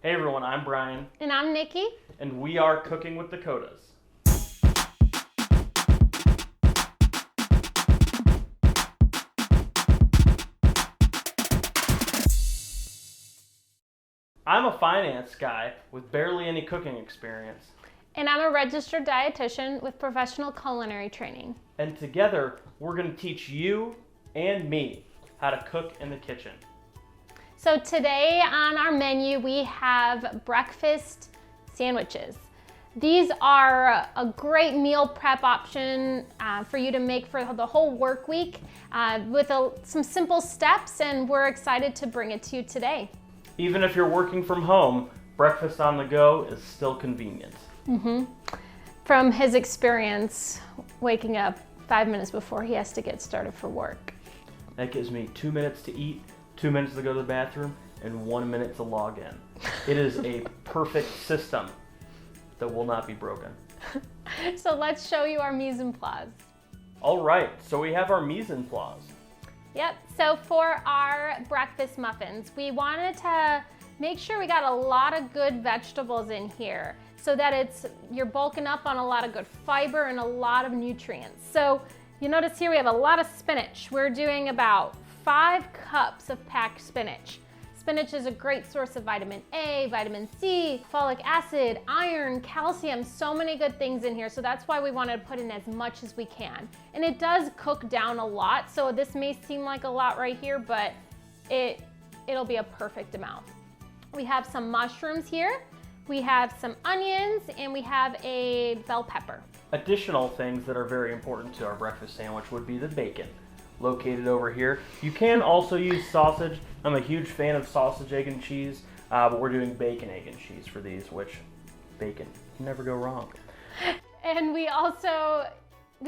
Hey everyone, I'm Brian. And I'm Nikki. And we are Cooking with the Cotas. I'm a finance guy with barely any cooking experience. And I'm a registered dietitian with professional culinary training. And together, we're going to teach you and me how to cook in the kitchen. So today on our menu, we have breakfast sandwiches. These are a great meal prep option for you to make for the whole work week with some simple steps, and we're excited to bring it to you today. Even if you're working from home, breakfast on the go is still convenient. From his experience waking up 5 minutes before he has to get started for work. That gives me 2 minutes to eat, 2 minutes to go to the bathroom, and 1 minute to log in. It is a perfect system that will not be broken. So let's show you our mise en place. All right, so we have our mise en place. Yep, so for our breakfast muffins, we wanted to make sure we got a lot of good vegetables in here so that you're bulking up on a lot of good fiber and a lot of nutrients. So you notice here we have a lot of spinach. We're doing about 5 cups of packed spinach. Spinach is a great source of vitamin A, vitamin C, folic acid, iron, calcium, so many good things in here. So that's why we wanted to put in as much as we can. And it does cook down a lot. So this may seem like a lot right here, but it'll be a perfect amount. We have some mushrooms here. We have some onions, and we have a bell pepper. Additional things that are very important to our breakfast sandwich would be the bacon, located over here. You can also use sausage. I'm a huge fan of sausage, egg, and cheese, but we're doing bacon, egg, and cheese for these, which bacon can never go wrong. And we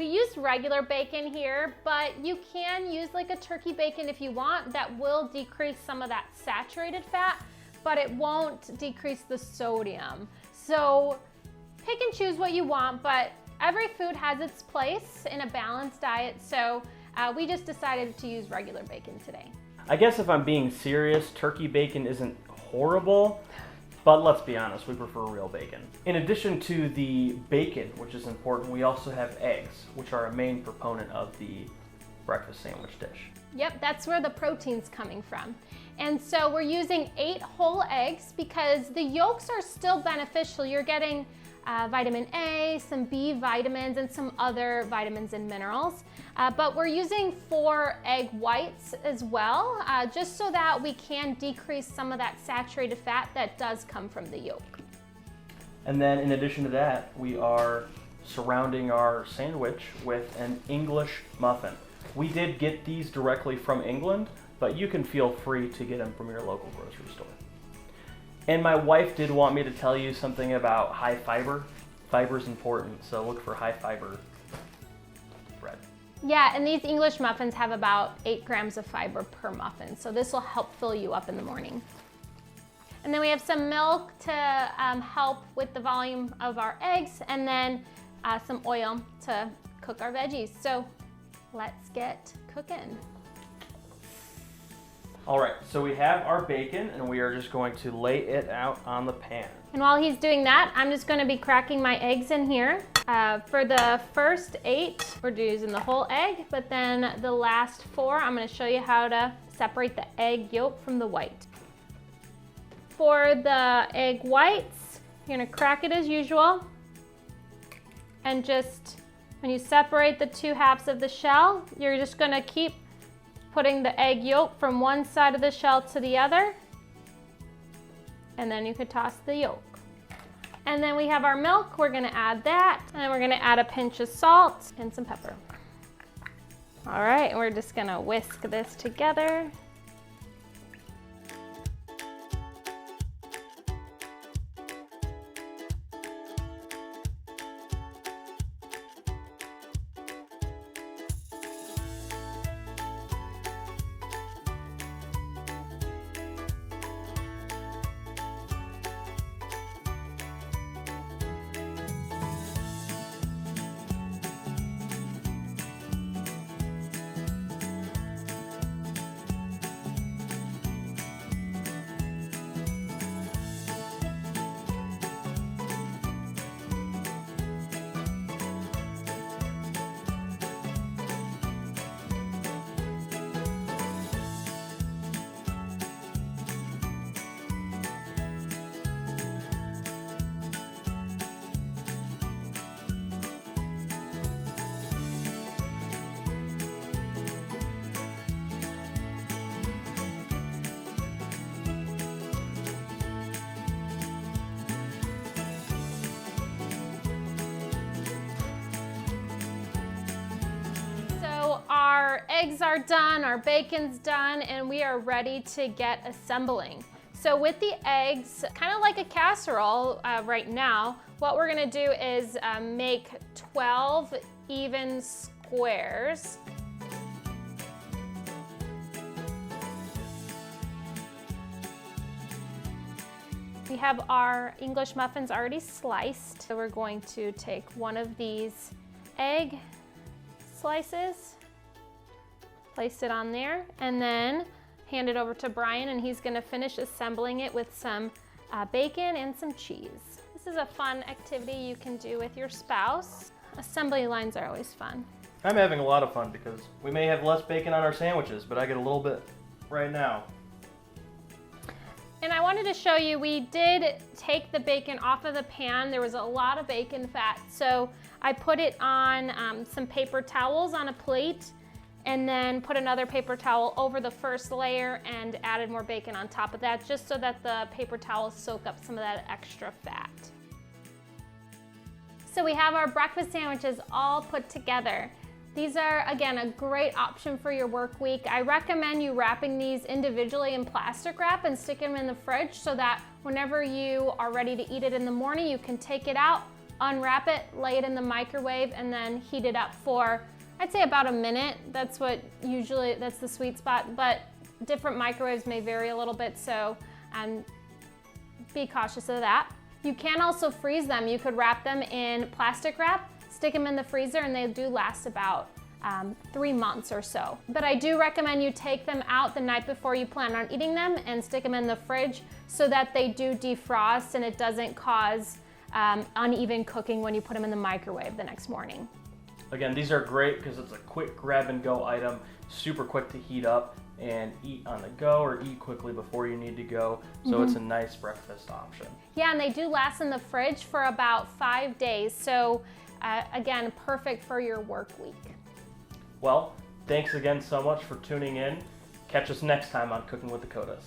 use regular bacon here, but you can use like a turkey bacon if you want. That will decrease some of that saturated fat, but it won't decrease the sodium. So pick and choose what you want, but every food has its place in a balanced diet, so we just decided to use regular bacon today. I guess if I'm being serious, turkey bacon isn't horrible, but let's be honest, we prefer real bacon. In addition to the bacon, which is important, we also have eggs, which are a main proponent of the breakfast sandwich dish. Yep, that's where the protein's coming from. And so we're using 8 whole eggs because the yolks are still beneficial. You're getting vitamin A, some B vitamins, and some other vitamins and minerals. But we're using 4 egg whites as well, just so that we can decrease some of that saturated fat that does come from the yolk. And then in addition to that, we are surrounding our sandwich with an English muffin. We did get these directly from England, but you can feel free to get them from your local grocery store. And my wife did want me to tell you something about high fiber. Fiber is important, so look for high fiber bread. Yeah, and these English muffins have about 8 grams of fiber per muffin, so this will help fill you up in the morning. And then we have some milk to help with the volume of our eggs, and then some oil to cook our veggies. So let's get cooking. All right, so we have our bacon and we are just going to lay it out on the pan. And while he's doing that, I'm just gonna be cracking my eggs in here. For the first 8, we're using the whole egg, but then the last 4, I'm gonna show you how to separate the egg yolk from the white. For the egg whites, you're gonna crack it as usual. And just, when you separate the 2 halves of the shell, you're just gonna keep putting the egg yolk from one side of the shell to the other, and then you could toss the yolk. And then we have our milk, we're gonna add that, and then we're gonna add a pinch of salt and some pepper. All right, and we're just gonna whisk this together. eggs are done, our bacon's done, and we are ready to get assembling. So with the eggs, kind of like a casserole right now, what we're gonna do is make 12 even squares. We have our English muffins already sliced. So we're going to take one of these egg slices, place it on there, and then hand it over to Brian, and he's gonna finish assembling it with some bacon and some cheese. This is a fun activity you can do with your spouse. Assembly lines are always fun. I'm having a lot of fun because we may have less bacon on our sandwiches, but I get a little bit right now. And I wanted to show you, we did take the bacon off of the pan. There was a lot of bacon fat, so I put it on some paper towels on a plate, and then put another paper towel over the first layer and added more bacon on top of that, just so that the paper towels soak up some of that extra fat. So we have our breakfast sandwiches all put together. These are, again, a great option for your work week. I recommend you wrapping these individually in plastic wrap and stick them in the fridge so that whenever you are ready to eat it in the morning, you can take it out, unwrap it, lay it in the microwave, and then heat it up for, I'd say, about a minute. That's what usually, that's the sweet spot, but different microwaves may vary a little bit, so be cautious of that. You can also freeze them. You could wrap them in plastic wrap, stick them in the freezer, and they do last about 3 months or so. But I do recommend you take them out the night before you plan on eating them and stick them in the fridge so that they do defrost and it doesn't cause uneven cooking when you put them in the microwave the next morning. Again, these are great because it's a quick grab and go item, super quick to heat up and eat on the go or eat quickly before you need to go. So it's a nice breakfast option. Yeah, and they do last in the fridge for about 5 days. So again, perfect for your work week. Well, thanks again so much for tuning in. Catch us next time on Cooking with the Cotas.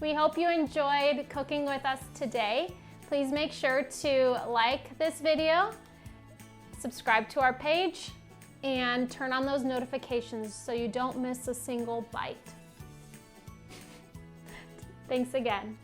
We hope you enjoyed cooking with us today. Please make sure to like this video, subscribe to our page, and turn on those notifications so you don't miss a single bite. Thanks again.